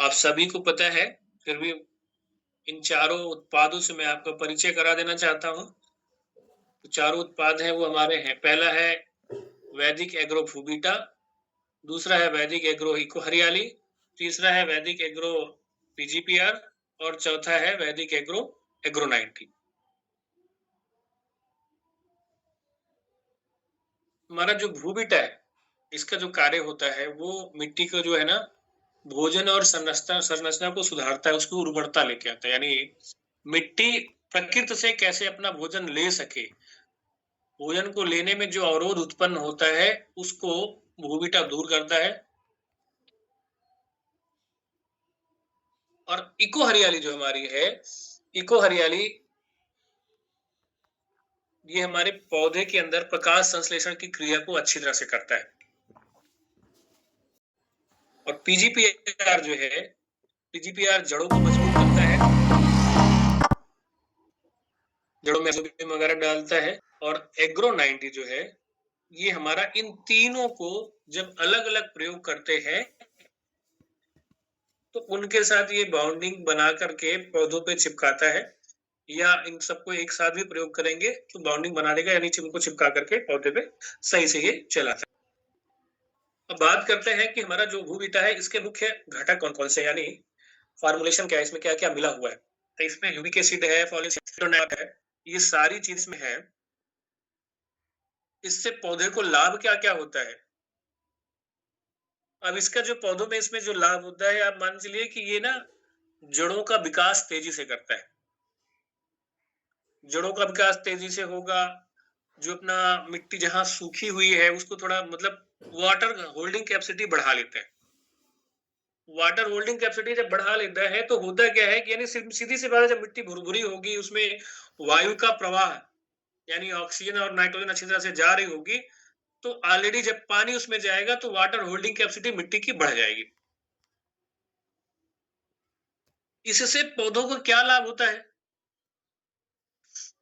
आप सभी को पता है, फिर भी इन चारों उत्पादों से मैं आपका परिचय करा देना चाहता हूँ। तो चारों उत्पाद हैं वो हमारे हैं, पहला है वैदिक एग्रो फ्रूबिटा, दूसरा है वैदिक एग्रो इको हरियाली, तीसरा है वैदिक एग्रो पीजीपीआर और चौथा है वैदिक एग्रो एग्रो 90। हमारा जो भूबिटा है, इसका जो कार्य होता है वो मिट्टी को जो है ना भोजन और संरचना संरचना को सुधारता है, उसकी उर्वरता लेके आता है। यानी मिट्टी प्रकृति से कैसे अपना भोजन ले सके, भोजन को लेने में जो अवरोध उत्पन्न होता है, उसको भूबिटा दूर करता है। और इको हरियाली जो हमारी है, इको हरियाली ये हमारे पौधे के अंदर प्रकाश संश्लेषण की क्रिया को अच्छी तरह से करता है। और पीजीपीआर जो है, पीजीपीआर जड़ों को मजबूत करता है, जड़ों में एब्जॉर्बिंग वगैरह डालता है। और एग्रो 90 जो है, ये हमारा इन तीनों को जब अलग अलग प्रयोग करते हैं तो उनके साथ ये बाउंडिंग बना करके पौधों पे चिपकाता है, या इन सबको एक साथ भी प्रयोग करेंगे तो बाउंडिंग बना देगा, यानी इनको चिपका करके पौधे पे सही से ये चलाता है। अब बात करते हैं कि हमारा जो भूबिटा है, इसके मुख्य घटक कौन कौन से, यानी फॉर्मुलेशन क्या है, इसमें क्या क्या मिला हुआ है। तो इसमें ह्यूमिक एसिड है, फॉलिक एसिड है, ये सारी चीज में है। इससे पौधे को लाभ क्या क्या होता है। अब इसका जो पौधों में इसमें जो लाभ होता है, आप मान चलिए कि ये ना जड़ों का विकास तेजी से करता है, जड़ों का विकास तेजी से होगा। जो अपना मिट्टी जहां सूखी हुई है उसको थोड़ा मतलब वाटर होल्डिंग कैपेसिटी बढ़ा लेते हैं। वाटर होल्डिंग कैपेसिटी जब बढ़ा लेता है तो होता क्या है कि यानी सीधी सी बात है, जब मिट्टी भुरभुरी होगी, उसमें वायु का प्रवाह यानी ऑक्सीजन और नाइट्रोजन अच्छी तरह से जा रही होगी, तो ऑलरेडी जब पानी उसमें जाएगा तो वाटर होल्डिंग कैपेसिटी मिट्टी की बढ़ जाएगी। इससे पौधों को क्या लाभ होता है,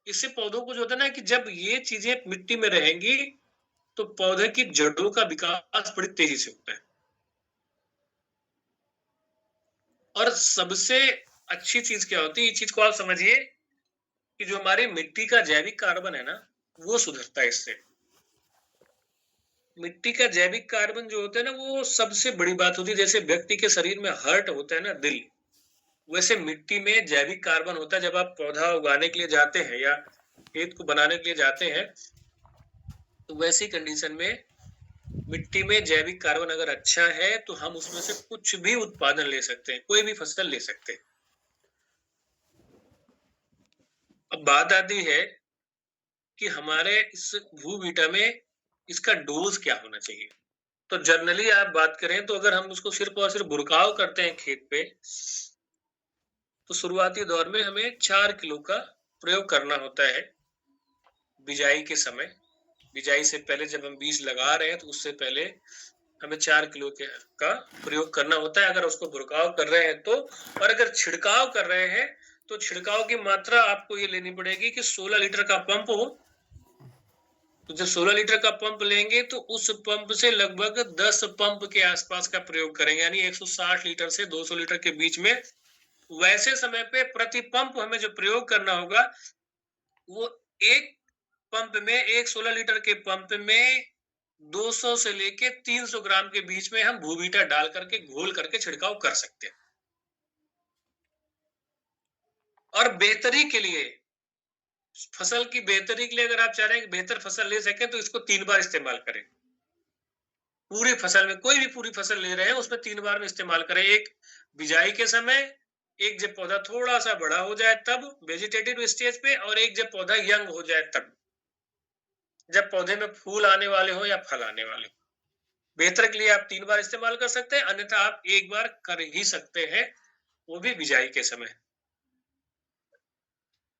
इससे पौधों को जो होता है ना कि जब ये चीजें मिट्टी में रहेंगी तो पौधे की जड़ों का विकास बड़ी तेजी से होता है। और सबसे अच्छी चीज क्या होती है, ये चीज को आप समझिए कि जो हमारी मिट्टी का जैविक कार्बन है ना, वो सुधरता है इससे। मिट्टी का जैविक कार्बन जो होता है ना, वो सबसे बड़ी बात होती है। जैसे व्यक्ति के शरीर में हार्ट होता है ना, दिल, वैसे मिट्टी में जैविक कार्बन होता है। जब आप पौधा उगाने के लिए जाते हैं या खेत को बनाने के लिए जाते हैं, तो वैसी कंडीशन में मिट्टी में जैविक कार्बन अगर अच्छा है तो हम उसमें से कुछ भी उत्पादन ले सकते हैं, कोई भी फसल ले सकते हैं। अब बात आती है कि हमारे इस भूबिटा में इसका डोज क्या होना चाहिए। तो जनरली आप बात करें तो अगर हम उसको सिर्फ और सिर्फ बुरकाव करते हैं खेत पे, तो शुरुआती दौर में हमें 4 किलो का प्रयोग करना होता है। बिजाई के समय, बिजाई से पहले जब हम बीज लगा रहे हैं तो उससे पहले हमें 4 किलो का प्रयोग करना होता है, अगर उसको बुरकाव कर रहे हैं तो। और अगर छिड़काव कर रहे हैं तो छिड़काव की मात्रा आपको ये लेनी पड़ेगी कि 16 लीटर का पंप हो। तो जब 16 लीटर का पंप लेंगे तो उस पंप से लगभग 10 पंप के आसपास का प्रयोग करेंगे, यानी 160 लीटर से 200 लीटर के बीच में। वैसे समय पे प्रति पंप हमें जो प्रयोग करना होगा, वो एक पंप में, एक 16 लीटर के पंप में 200 से लेके 300 ग्राम के बीच में हम भूबिटा डाल करके घोल करके छिड़काव कर सकते हैं। और बेहतरी के लिए, फसल की बेहतरी के लिए अगर आप चाह रहे हैं कि बेहतर फसल ले सकें तो इसको 3 बार इस्तेमाल करें। पूरी फसल में, कोई भी पूरी फसल ले रहे हैं उसमें 3 बार में इस्तेमाल करें। एक बिजाई के समय, एक जब पौधा थोड़ा सा बड़ा हो जाए तब वेजिटेटिव स्टेज पे, और एक जब पौधा यंग हो जाए तब, जब पौधे में फूल आने वाले हो या फल आने वाले हो। बेहतर के लिए आप 3 बार इस्तेमाल कर सकते हैं, अन्यथा आप 1 बार कर ही सकते हैं, वो भी बिजाई के समय।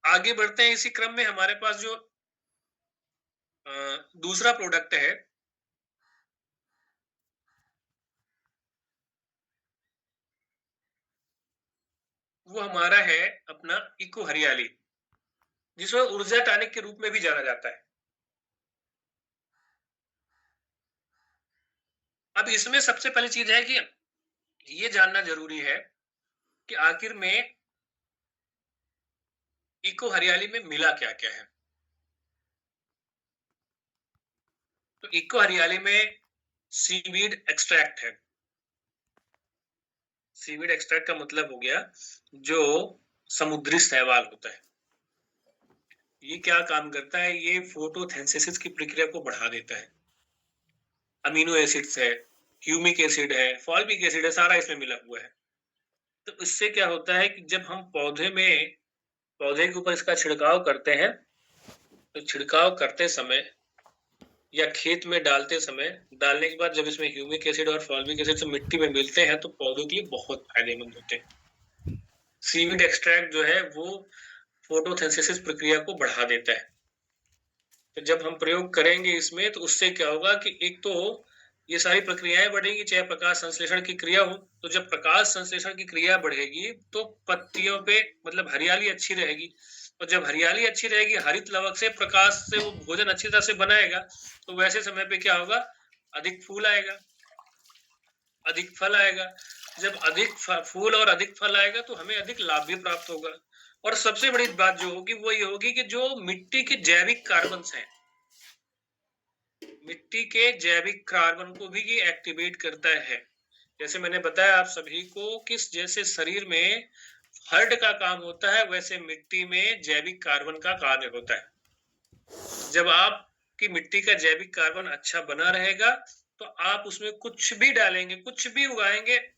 आगे बढ़ते हैं, इसी क्रम में हमारे पास जो दूसरा प्रोडक्ट है, वो हमारा है अपना इको हरियाली, जिसको ऊर्जा टॉनिक के रूप में भी जाना जाता है। अब इसमें सबसे पहली चीज है कि ये जानना जरूरी है कि आखिर में इको हरियाली में मिला क्या-क्या है। तो इको हरियाली में सीवीड एक्सट्रैक्ट है। सीवीड एक्सट्रैक्ट का मतलब हो गया जो समुद्री शैवाल होता है। ये क्या काम करता है? ये फोटोसिंथेसिस की प्रक्रिया को बढ़ा देता है। अमीनो एसिड्स है, ह्यूमिक एसिड है, फॉल्मिक एसिड है, सारा इसमें मिला हुआ है। तो इससे क्या होता है कि जब हम पौधे के ऊपर इसका छिड़काव करते हैं, तो छिड़काव करते समय या खेत में डालते समय, डालने के बाद जब इसमें ह्यूमिक एसिड और फॉल्मिक एसिड से मिट्टी में मिलते हैं, तो पौधों के लिए बहुत फायदेमंद होते हैं। सीवीड एक्सट्रैक्ट जो है वो फोटोसिंथेसिस प्रक्रिया को बढ़ा देता है। तो जब हम प्रयोग करेंगे इसमें, तो उससे क्या होगा कि एक तो ये सारी प्रक्रियाएं बढ़ेंगी, चाहे प्रकाश संश्लेषण की क्रिया हो। तो जब प्रकाश संश्लेषण की क्रिया बढ़ेगी तो पत्तियों पे मतलब हरियाली अच्छी रहेगी, और जब हरियाली अच्छी रहेगी, हरित लवक से प्रकाश से वो भोजन अच्छी तरह से बनाएगा, तो वैसे समय पे क्या होगा? अधिक फूल आएगा, अधिक फल आएगा। जब अधिक फूल और अधिक फल आएगा तो हमें अधिक लाभ भी प्राप्त होगा। और सबसे बड़ी बात जो होगी वो ये होगी कि जो मिट्टी के जैविक कार्बन हैं, मिट्टी के जैविक कार्बन को भी ये एक्टिवेट करता है। जैसे मैंने बताया आप सभी को कि जैसे शरीर में हार्ट का काम होता है, वैसे मिट्टी में जैविक कार्बन का कार्य होता है। जब आपकी मिट्टी का जैविक कार्बन अच्छा बना रहेगा, तो आप उसमें कुछ भी डालेंगे, कुछ भी उगाएंगे,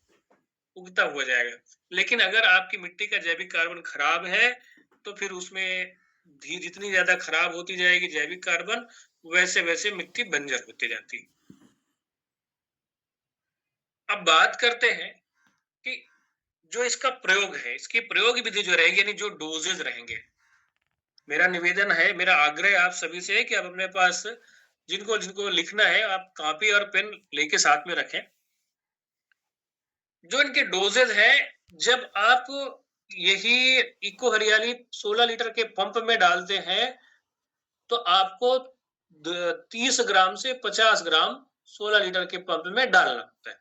उगता हुआ जाएगा। लेकिन अगर आपकी मिट्टी का जैविक कार्बन खराब है, तो फिर उसमें जितनी ज्यादा खराब होती जाएगी जैविक कार्बन, वैसे वैसे मिट्टी बंजर होती जाती है। अब बात करते हैं कि जो इसका प्रयोग है, इसकी प्रयोग विधि जो रहेगी, यानी जो डोजेज रहेंगे। मेरा निवेदन है, मेरा आग्रह आप सभी से है कि आप अपने पास जिनको जिनको लिखना है, आप कॉपी और पेन लेके साथ में रखें। जो इनके डोजेज है, जब आप यही इको हरियाली 16 लीटर के पंप में डालते हैं, तो आपको 30 ग्राम से 50 ग्राम 16 लीटर के पंप में डालना होता है।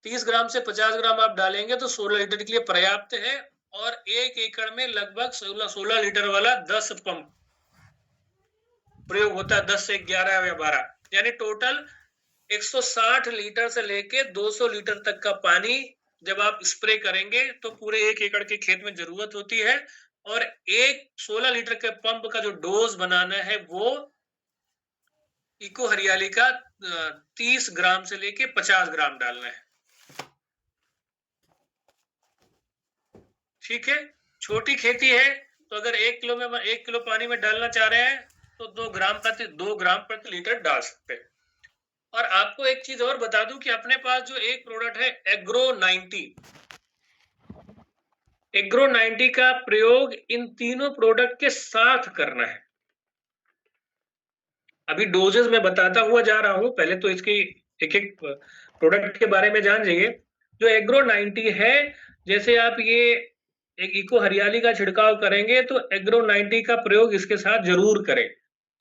30 ग्राम से 50 ग्राम आप डालेंगे तो 16 लीटर के लिए पर्याप्त है। और 1 एकड़ में लगभग 16 लीटर वाला 10 पंप प्रयोग होता है, 10 से 11 या 12, यानी टोटल 160 लीटर से लेके 200 लीटर तक का पानी जब आप स्प्रे करेंगे, तो पूरे 1 एकड़ के खेत में जरूरत होती है। और एक 16 लीटर के पंप का जो डोज बनाना है, वो इको हरियाली का 30 ग्राम से लेके 50 ग्राम डालना है। ठीक है, छोटी खेती है तो अगर 1 किलो पानी में डालना चाह रहे हैं, तो 2 ग्राम प्रति लीटर डाल सकते हैं। और आपको एक चीज और बता दूं कि अपने पास जो एक प्रोडक्ट है एग्रो 90 का प्रयोग इन तीनों प्रोडक्ट के साथ करना है। अभी डोजेस मैं बताता हुआ जा रहा हूं, पहले तो इसकी एक एक प्रोडक्ट के बारे में जान जाइए। जो एग्रो 90 है, जैसे आप ये एक इको हरियाली का छिड़काव करेंगे, तो एग्रो 90 का प्रयोग इसके साथ जरूर करें।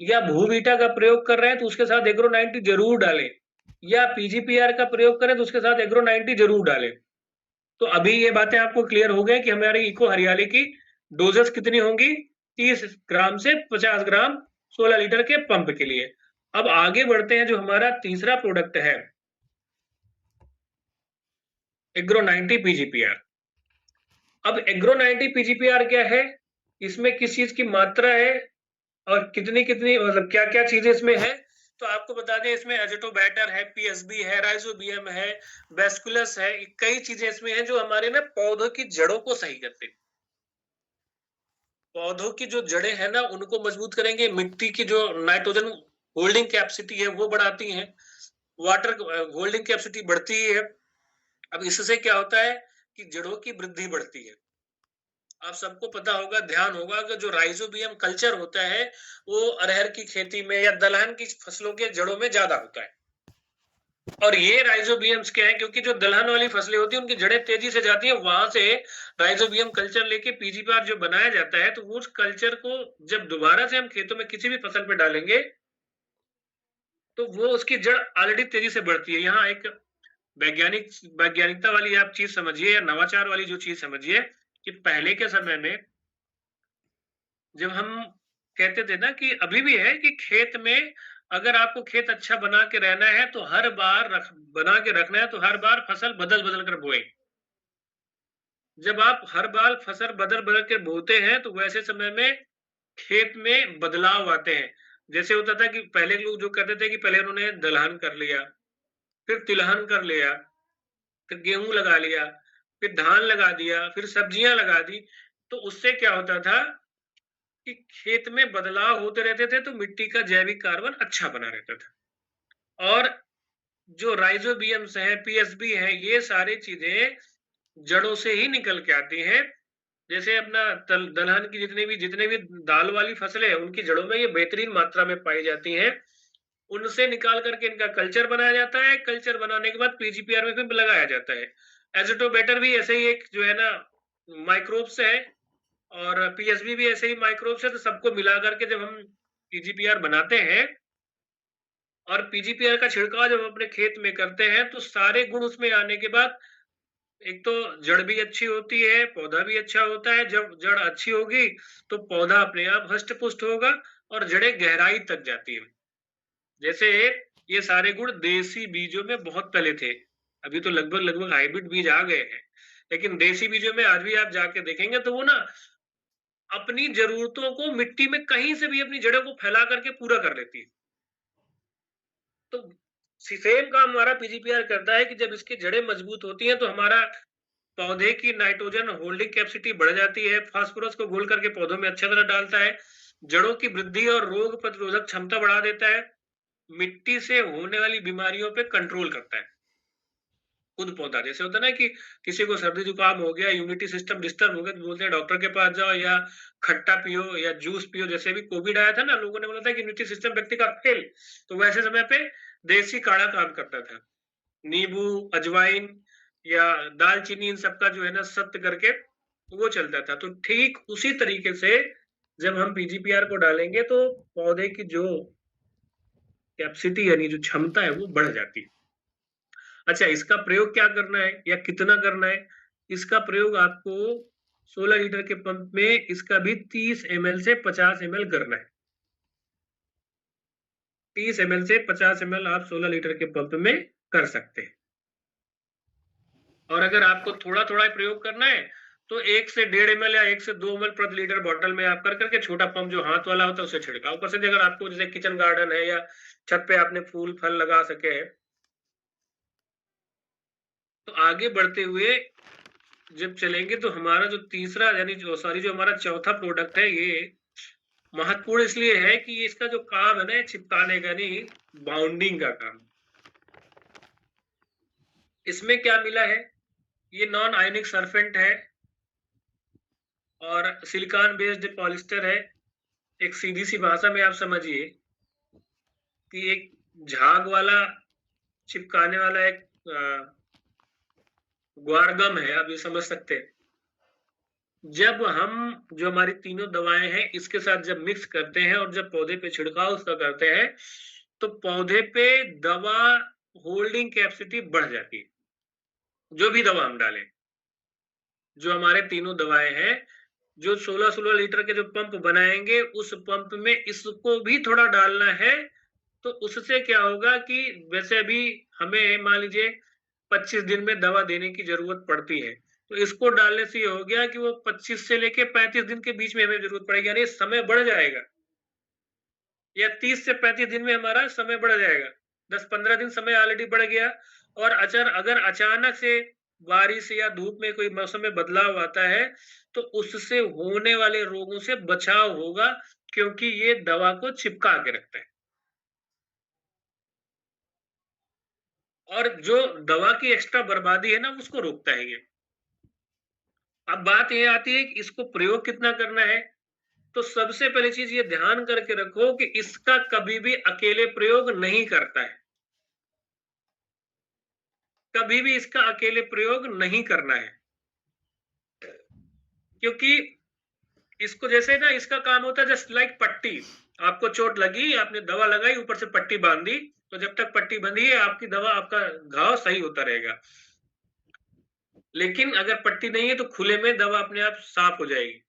या भूवीटा का प्रयोग कर रहे हैं तो उसके साथ एग्रो 90 जरूर डालें। या पीजीपीआर का प्रयोग करें तो उसके साथ एग्रो 90 जरूर डालें। तो अभी ये बातें आपको क्लियर हो गए कि हमारी इको हरियाली की डोजेस कितनी होंगी? 30 ग्राम से 50 ग्राम 16 लीटर के पंप के लिए। अब आगे बढ़ते हैं, जो हमारा तीसरा प्रोडक्ट है एग्रो 90 पीजीपीआर। अब एग्रो 90 पीजीपीआर क्या है, इसमें किस चीज की मात्रा है और कितनी कितनी मतलब क्या क्या चीजें इसमें है, तो आपको बता दें, इसमें एजिटोबैटर है, पीएसबी है, राइजोबियम है, बेस्कुलस है, कई चीजें इसमें हैं जो हमारे ना पौधों की जड़ों को सही करते हैं। पौधों की जो जड़ें हैं ना, उनको मजबूत करेंगे, मिट्टी की जो नाइट्रोजन होल्डिंग कैपेसिटी है वो बढ़ाती है, वाटर होल्डिंग कैपेसिटी बढ़ती है। अब इससे क्या होता है कि जड़ों की वृद्धि बढ़ती है। आप सबको पता होगा, ध्यान होगा कि जो राइजोबियम कल्चर होता है, वो अरहर की खेती में या दलहन की फसलों के जड़ों में ज्यादा होता है। और ये राइजोबियम्स क्या है, क्योंकि जो दलहन वाली फसलें होती है उनकी जड़ें तेजी से जाती है, वहां से राइजोबियम कल्चर लेके पीजीपीआर जो बनाया जाता है, तो उस कल्चर को जब दोबारा से हम खेतों में किसी भी फसल पे डालेंगे, तो वो उसकी जड़ ऑलरेडी तेजी से बढ़ती है। यहाँ एक वैज्ञानिकता वाली आप चीज समझिए या नवाचार वाली जो चीज समझिए कि पहले के समय में जब हम कहते थे ना कि अभी भी है कि खेत में अगर आपको खेत अच्छा बना के रहना है तो हर बार बना के रखना है तो हर बार फसल बदल बदल कर बोए। जब आप हर बार फसल बदल बदल के बोते हैं तो वैसे समय में खेत में बदलाव आते हैं। जैसे होता था कि पहले लोग जो कहते थे कि पहले उन्होंने दलहन कर लिया, फिर तिलहन कर लिया, फिर गेहूं लगा लिया, फिर धान लगा दिया, फिर सब्जियां लगा दी। तो उससे क्या होता था कि खेत में बदलाव होते रहते थे तो मिट्टी का जैविक कार्बन अच्छा बना रहता था। और जो राइजोबियम्स है, पीएसबी है, ये सारी चीजें जड़ों से ही निकल के आती हैं। जैसे अपना दलहन की जितने भी दाल वाली फसलें हैं उनकी जड़ों में ये बेहतरीन मात्रा में पाई जाती हैं। उनसे निकाल करके इनका कल्चर बनाया जाता है। कल्चर बनाने के बाद पीजीपीआर में फिर लगाया जाता है। एज़ोटोबैटर भी ऐसे ही एक जो है ना माइक्रोब्स है और पीएसबी भी ऐसे ही माइक्रोब्स है। तो सबको मिला करके जब हम पीजीपीआर बनाते हैं और पीजीपीआर का छिड़काव जब हम अपने खेत में करते हैं तो सारे गुण उसमें आने के बाद एक तो जड़ भी अच्छी होती है, पौधा भी अच्छा होता है। जब जड़ अच्छी होगी तो पौधा अपने आप हष्ट-पुष्ट होगा और जड़ें गहराई तक जाती हैं। जैसे ये सारे गुण देसी बीजों में बहुत पहले थे। अभी तो लगभग-लगभग हाइब्रिड बीज आ गए हैं। लेकिन देसी बीजों में आज भी आप जाके देखेंगे तो वो ना अपनी ज़रूरतों को मिट्टी में कहीं से भी अपनी जड़ों को फैला करके पूरा कर लेती है। तो सेम काम हमारा पीजीपीआर करता है कि जब इसकी जड़ें मजबूत होती हैं तो हमारा पौधे की नाइट्रोजन होल्डिंग कैपेसिटी बढ़ जाती है, फास्फोरस को घोल करके पौधों में अच्छी तरह डालता है, जड़ों की वृद्धि और रोग प्रतिरोधक क्षमता बढ़ा देता है, मिट्टी से होने वाली बीमारियों पे कंट्रोल करता है। खुद पौधा जैसे होता है ना कि किसी को सर्दी जुकाम हो गया, इम्यूनिटी सिस्टम डिस्टर्ब हो गया, तो बोलते हैं डॉक्टर के पास जाओ या खट्टा पियो या जूस पियो। जैसे भी कोविड आया था ना, लोगों ने बोला था कि इम्यूनिटी सिस्टम व्यक्ति का फेल, तो वैसे समय पे देसी काढ़ा काम करता था। नींबू, अजवाइन या दालचीनी इन सब का जो है ना सख्त करके वो चलता था। तो ठीक उसी तरीके से जब हम पीजीपीआर को डालेंगे तो पौधे की जो कैपेसिटी यानी जो क्षमता है वो बढ़ जाती है। अच्छा, इसका प्रयोग क्या करना है या कितना करना है? इसका प्रयोग आपको 16 लीटर के पंप में इसका भी 30 एमएल से 50 एमएल करना है। 30 एमएल से 50 एमएल आप 16 लीटर के पंप में कर सकते हैं। और अगर आपको थोड़ा-थोड़ा प्रयोग करना है, तो 1 से 1.5 एमएल या 1 से 2 एमएल प्रति लीटर बॉटल में आप कर करके छोटा पंप जो हाथ वाला होता है उससे छिड़काव कर सकते हैं। अगर आपको जैसे किचन गार्डन है या छत पे आपने फूल-फल लगा सके हैं। तो आगे बढ़ते हुए जब चलेंगे तो हमारा जो तीसरा यानी जो हमारा चौथा प्रोडक्ट है ये महत्वपूर्ण इसलिए है कि ये इसका जो काम है ना चिपकाने का यानी बाउंडिंग का काम। इसमें क्या मिला है? ये नॉन आयनिक सल्फेंट है और सिलिकॉन बेस्ड पॉलिएस्टर है। एक सीधी-सी भाषा में आप समझिए कि एक झाग वाला चिपकाने वाला एक ग्वारगम है, आप ये समझ सकते हैं। जब हम जो हमारी तीनों दवाएँ हैं, इसके साथ जब मिक्स करते हैं और जब पौधे पे छिड़काव उसका करते हैं, तो पौधे पे दवा होल्डिंग कैपेसिटी बढ़ जाती है। जो भी दवा हम डालें, जो हमारे तीनों दवाएँ हैं, जो 16-16 लीटर के जो पंप बनाएँगे, उस पंप में इसको भी थोड़ा डालना है, तो उससे क्या होगा कि वैसे अभी हमें मान लीजिए 25 दिन में दवा देने की ज़रूरत पड़ती है। तो इसको डालने से ये हो गया कि वो 25 से लेके 35 दिन के बीच में हमें ज़रूरत पड़ेगी, यानी समय बढ़ जाएगा। या 30 से 35 दिन में हमारा समय बढ़ जाएगा। 10-15 दिन समय ऑलरेडी बढ़ गया। और अगर अचानक से बारिश या धूप में कोई मौसम में बदलाव आता है, तो उससे होने वाले रोगों से बचाव होगा क्योंकि ये दवा को चिपका के रखता है। और जो दवा की एक्स्ट्रा बर्बादी है ना, उसको रोकता है ये। अब बात ये आती है कि इसको प्रयोग कितना करना है? तो सबसे पहली चीज़ ये ध्यान करके रखो कि इसका कभी भी अकेले प्रयोग नहीं करता है। कभी भी इसका अकेले प्रयोग नहीं करना है। क्योंकि इसको जैसे ना इसका काम होता है जस्ट लाइक पट्टी। आपको चोट लगी, आपने दवा लगाई, ऊपर से पट्टी बाँध दी, तो जब तक पट्टी बंधी है आपकी दवा आपका घाव सही होता रहेगा। लेकिन अगर पट्टी नहीं है तो खुले में दवा अपने आप साफ हो जाएगी।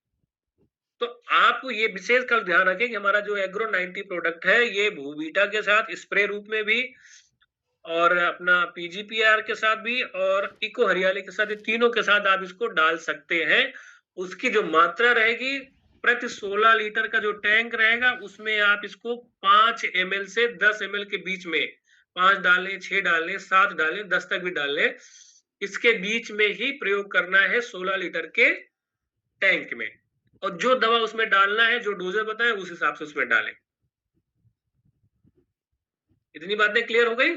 तो आप ये विशेष कर ध्यान रखें कि हमारा जो एग्रो 90 प्रोडक्ट है, ये भूवीटा के साथ स्प्रे रूप में भी और अपना पीजीपीआर के साथ भी और इको हरियाली के साथ, ये तीनों के साथ आप इसको डाल सकते हैं। उसकी जो मात्रा रहेगी, प्रति 16 लीटर का जो टैंक रहेगा, उसमें आप इसको 5 एमएल से 10 एमएल के बीच में 5 डालें, 6 डालें, 7 डालें, 10 तक भी डालें। इसके बीच में ही प्रयोग करना है 16 लीटर के टैंक में। और जो दवा उसमें डालना है, जो डोज़र बताया, उस हिसाब से उसमें डालें। इतनी बातें क्लियर हो गई?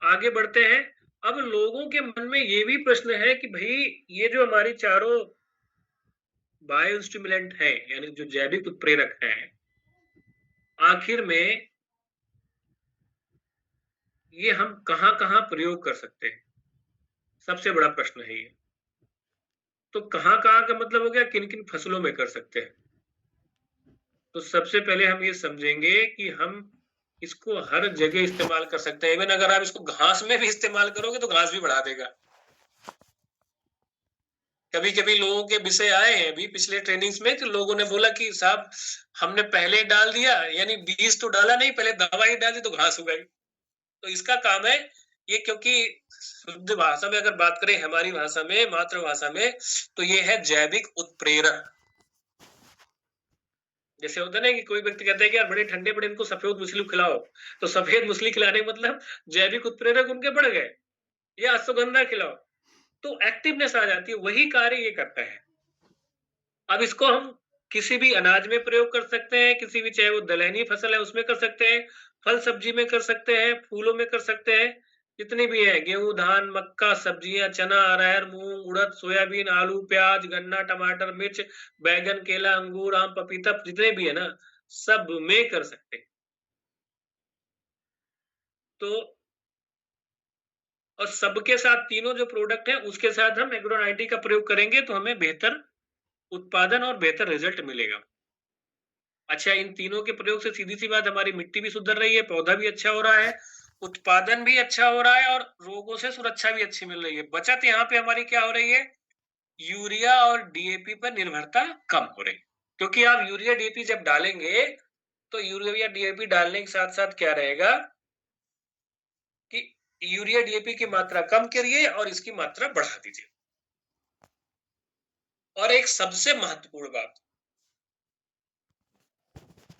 आगे बढ़ते हैं। अब लोगों के मन में ये भी प्रश्न है कि भई ये जो हमारी चारों बायो स्टिमुलेंट हैं, यानी जो जैविक उत्प्रेरक हैं, आखिर में ये हम कहाँ-कहाँ प्रयोग कर सकते हैं? सबसे बड़ा प्रश्न है ये। तो कहाँ-कहाँ का मतलब हो गया किन-किन फसलों में कर सकते हैं? तो सबसे पहले हम ये समझेंगे कि हम इसको हर जगह इस्तेमाल कर सकते हैं। इवन अगर आप इसको घास में भी इस्तेमाल करोगे तो घास भी बढ़ा देगा। कभी-कभी लोगों के विषय आए हैं अभी पिछले ट्रेनिंग्स में कि लोगों ने बोला कि साहब हमने पहले ही डाल दिया, यानी बीज तो डाला नहीं, पहले दवा ही डाल दी तो घास उग गई। तो इसका काम है ये, क्योंकि शुद्ध भाषा में अगर बात करें, हमारी भाषा में, मातृभाषा में, तो ये है जैविक उत्प्रेरक। जैसे होता है ना कि कोई व्यक्ति कहता है कि यार बड़े ठंडे पड़े, इनको सफेद मूसली खिलाओ, तो सफेद मूसली खिलाने का मतलब जैविक उत्प्रेरक उनके बढ़ गए, या अश्वगंधा खिलाओ, तो एक्टिवनेस आ जाती है, वही कार्य ये करता है। अब इसको हम किसी भी अनाज में प्रयोग कर सकते हैं, किसी भी, चाहे वो दलहनी फसल है उसमें कर सकते हैं, फल सब्जी में कर सकते हैं, फूलों में कर सकते हैं, जितनी भी है गेहूं, धान, मक्का, सब्जियां, चना, अरहर, मूंग, उड़द, सोयाबीन, आलू, प्याज, गन्ना, टमाटर, मिर्च, बैगन, केला, अंगूर, आम, पपीता, जितने भी है ना, सब में कर सकते हैं। तो और सबके साथ तीनों जो प्रोडक्ट हैं उसके साथ हम एग्रो 90 का प्रयोग करेंगे तो हमें बेहतर उत्पादन और बेहतर रिजल्ट मिलेगा। अच्छा, इन तीनों के प्रयोग से सीधी-सी बात, हमारी मिट्टी भी सुधर रही है, पौधा भी अच्छा हो रहा है, उत्पादन भी अच्छा हो रहा है और रोगों से सुरक्षा भी अच्छी मिल रही है। बचत यहाँ पे हमारी क्या हो रही है? यूरिया और डीएपी पर निर्भरता कम हो रही है। क्योंकि आप यूरिया, डीएपी जब डालेंगे, तो यूरिया, डीएपी डालने के साथ-साथ क्या रहेगा कि यूरिया, डीएपी की मात्रा कम करिए और इसकी मात्रा बढ़ा दीजिए। और एक सबसे महत्वपूर्ण बात,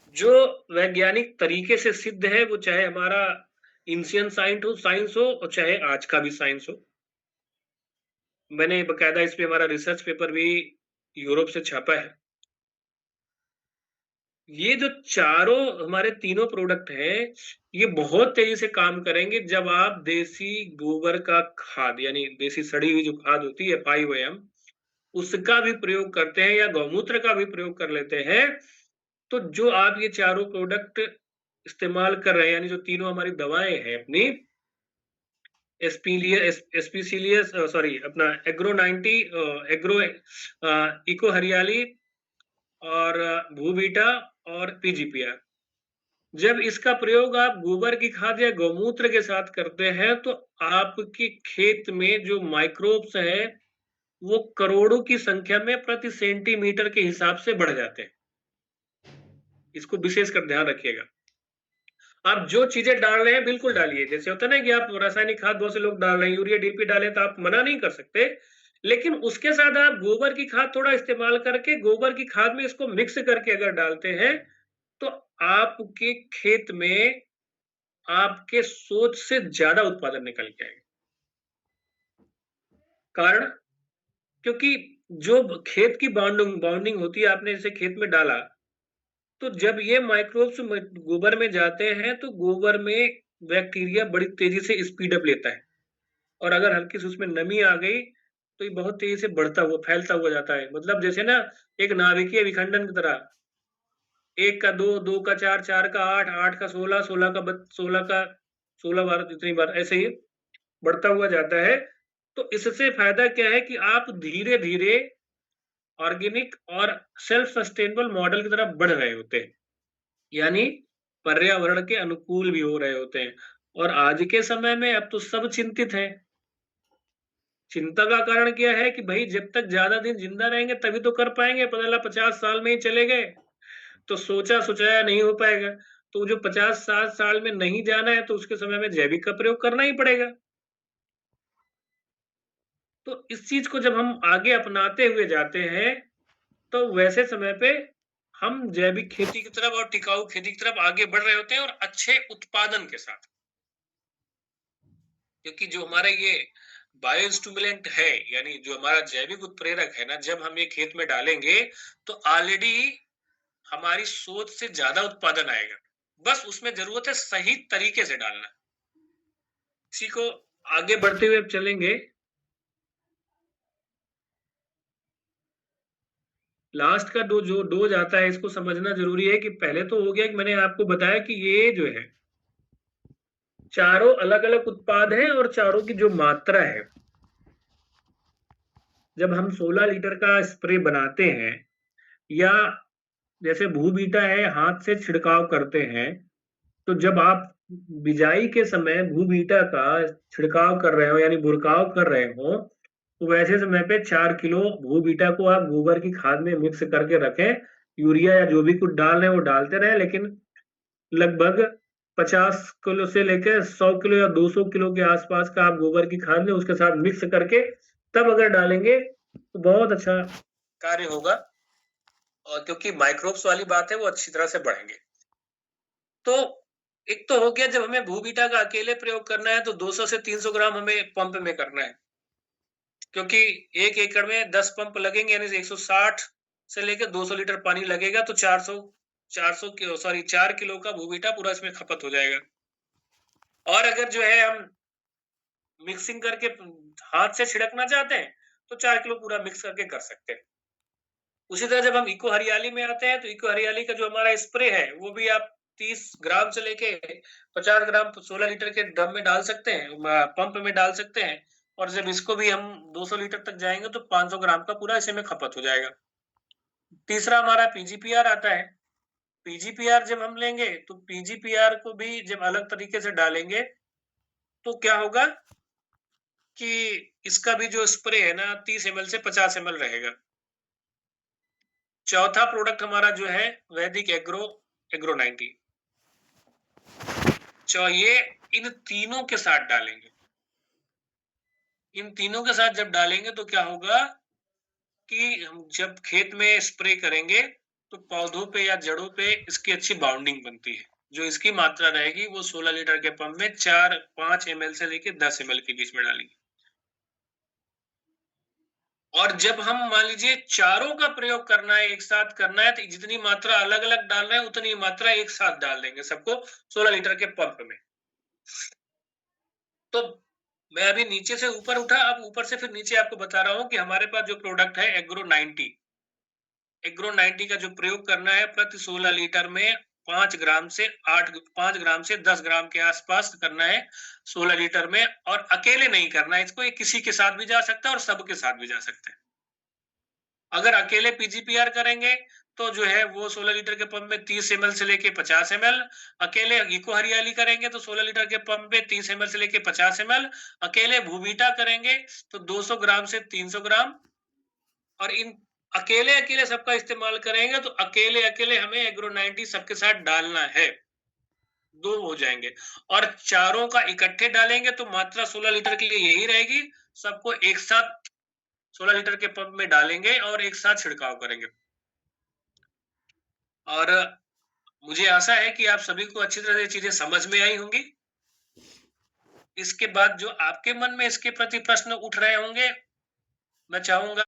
जो वैज्ञानिक तरीके से सिद्ध है, वो चाहे हमारा एंशिएंट साइंस हो और चाहे आज का भी साइंस हो। मैंने बकायदा इस पे हमारा रिसर्च पेपर भी यूरोप से छापा है। ये जो चारों हमारे तीनों प्रोडक्ट हैं, ये बहुत तेजी से काम करेंगे जब आप देसी गोबर का खाद, यानी देसी सड़ी हुई जो खाद होती है 5 उसका भी प्रयोग करते हैं या गौमूत्र का भी प्रयोग कर लेते हैं, तो जो आप ये चारों प्रोडक्ट इस्तेमाल कर रहे हैं, यानी जो तीनों हमारी दवाएँ हैं अपनी, एस्पीसिलियस, सॉरी, अपना एग्रो 90, एग्रो इको हरियाली और भूबीटा और पीजीपीआर। जब इसका प्रयोग आप गोबर की खाद या गौमूत्र के साथ करते हैं, तो आपके खेत में जो माइक्रोब्स हैं, वो करोड़ों की संख्या में प्रति सेंटीमीटर के हिसाब से बढ़ जाते हैं। इसको विशेषकर ध्यान रखिएगा। आप जो चीज़ें डाल रहे हैं बिल्कुल डालिए। जैसे होता है ना कि आप रासायनिक खाद बहुत से लोग डाल रहे हैं, यूरिया, डीएपी डालें तो आप मना नहीं कर सकते। लेकिन उसके साथ आप गोबर की खाद थोड़ा इस्तेमाल करके, गोबर की खाद में इसको मिक्स करके अगर डालते हैं, तो आपके खेत में आपके सोच से ज़्यादा उत्पादन निकल के आएगा। कारण, क्योंकि जो खेत की बाउंडिंग होती है, आपने जैसे खेत में डाला, तो जब ये माइक्रोब्स गोबर में जाते हैं, तो गोबर में बैक्टीरिया बड़ी तेज़ी से स्पीड अप लेता है। और अगर हल्की सी उसमें नमी आ गई, तो ये बहुत तेज़ी से बढ़ता हुआ, फैलता हुआ जाता है। मतलब जैसे ना एक नाभिकीय विखंडन की तरह, 1 का 2, 2 का 4, 4 का 8, 8 का 16, 16 का 16 बार, जितनी बार ऐसे ही बढ़ता हुआ जाता है। तो इससे फ़ायदा क्या है कि आप धीरे-धीरे ऑर्गेनिक और सेल्फ सस्टेनेबल मॉडल की तरफ बढ़ रहे होते हैं, यानी पर्यावरण के अनुकूल भी हो रहे होते हैं। और आज के समय में अब तो सब चिंतित हैं। चिंता का कारण क्या है कि भई जब तक ज़्यादा दिन ज़िंदा रहेंगे तभी तो कर पाएँगे, पता चला 50 साल में ही चले गए, तो सोचा-सुचाया नहीं हो पाएगा। तो जो 50-60 साल में नहीं जाना है तो उसके समय में जैविक का प्रयोग करना ही पड़ेगा। तो इस चीज़ को जब हम आगे अपनाते हुए जाते हैं, तो वैसे समय पे हम जैविक खेती की तरफ और टिकाऊ खेती की तरफ आगे बढ़ रहे होते हैं और अच्छे उत्पादन के साथ। क्योंकि जो हमारा ये बायो स्टिमुलेंट है, यानी जो हमारा जैविक उत्प्रेरक है ना, जब हम ये खेत में डालेंगे, तो ऑलरेडी हमारी सोच से ज़्यादा उत्पादन आएगा। बस उसमें ज़रूरत है सही तरीके से डालना। इसी को आगे बढ़ते हुए अब चलेंगे। लास्ट का जो डोज़ आता है इसको समझना ज़रूरी है कि पहले तो हो गया कि मैंने आपको बताया कि ये जो है, चारों अलग-अलग उत्पाद हैं और चारों की जो मात्रा है, जब हम 16 लीटर का स्प्रे बनाते हैं या जैसे भू-बीटा है, हाथ से छिड़काव करते हैं, तो जब आप बिजाई के समय भू-बीटा का छिड़काव कर रहे हो यानी बुरकाव कर रहे हो, तो वैसे समय पे 4 किलो भू-बीटा को आप गोबर की खाद में मिक्स करके रखें। यूरिया या जो भी कुछ डाल रहे हैं वो डालते रहें, लेकिन लगभग 50 किलो से लेके 100 किलो या 200 किलो के आसपास का आप गोबर की खाद में उसके साथ मिक्स करके तब अगर डालेंगे, तो बहुत अच्छा कार्य होगा। और क्योंकि माइक्रोब्स वाली बात है वो अच्छी तरह से बढ़ेंगे। तो एक तो हो गया जब हमें भू-बीटा का अकेले प्रयोग करना है तो 200 से 300 ग्राम हमें पंप में करना है। क्योंकि 1 एकड़ में 10 पंप लगेंगे यानी 160 से लेके 200 लीटर पानी लगेगा तो 400 सॉरी 4 किलो का भू-बीटा पूरा इसमें खपत हो जाएगा। और अगर जो है हम मिक्सिंग करके हाथ से छिड़कना चाहते हैं, तो 4 किलो पूरा मिक्स करके कर सकते हैं। उसी तरह जब हम इको हरियाली में आते हैं, तो इको हरियाली का जो हमारा स्प्रे है, वो भी आप 30 ग्राम से लेके 50 ग्राम 16 लीटर के ड्रम में डाल सकते हैं, पंप में डाल सकते हैं। और जब इसको भी हम 200 लीटर तक जाएँगे, तो 500 ग्राम का पूरा इसी में खपत हो जाएगा। तीसरा हमारा पीजीपीआर आता है। पीजीपीआर जब हम लेंगे, तो पीजीपीआर को भी जब अलग तरीके से डालेंगे, तो क्या होगा कि इसका भी जो स्प्रे है ना 30 एमएल से 50 एमएल रहेगा। चौथा प्रोडक्ट हमारा जो है वैदिक एग्रो 90। ये इन तीनों के साथ डालेंगे। इन तीनों के साथ जब डालेंगे तो क्या होगा कि हम जब खेत में स्प्रे करेंगे तो पौधों पे या जड़ों पे इसकी अच्छी बाउंडिंग बनती है। जो इसकी मात्रा रहेगी वो 16 लीटर के पंप में 4-5 एमएल से लेके 10 एमएल के बीच में डालेंगे। और जब हम मान लीजिए चारों का प्रयोग करना है, एक साथ करना है, तो जितनी मात्रा अलग-अलग डाल रहे हैं, उतनी मात्रा एक साथ डाल देंगे सबको 16 लीटर के पंप में। तो मैं अभी नीचे से ऊपर उठा, अब ऊपर से फिर नीचे आपको बता रहा हूँ कि हमारे पास जो प्रोडक्ट है एग्रो 90 का जो प्रयोग करना है प्रति 16 लीटर में 5 ग्राम से 10 ग्राम के आसपास करना है 16 लीटर में। और अकेले नहीं करना है इसको, ये किसी के साथ भी जा सकता है और सबके साथ भी जा सकता है। अगर अकेले पीजीपीआर करेंगे तो जो है वो 16 लीटर के पंप में 30 एमएल से लेके 50 एमएल। अकेले इको हरियाली करेंगे तो 16 लीटर के पंप में 30 एमएल से लेके 50 एमएल। अकेले भूबीटा करेंगे तो 200 ग्राम से 300 ग्राम। और इन अकेले-अकेले सबका इस्तेमाल करेंगे तो अकेले-अकेले हमें एग्रो 90 सबके साथ डालना है। 2 हो जाएँगे। और चारों का इकट्ठे डालेंगे तो मात्रा 16 लीटर के लिए यही रहेगी। सबको एक साथ 16 लीटर के पंप में डालेंगे और एक साथ छिड़काव करेंगे। और मुझे आशा है कि आप सभी को अच्छी तरह से चीज़ें समझ में आई होंगी। इसके बाद जो आपके मन में इसके प्रति प्रश्न उठ रहे होंगे, मैं चाहूँगा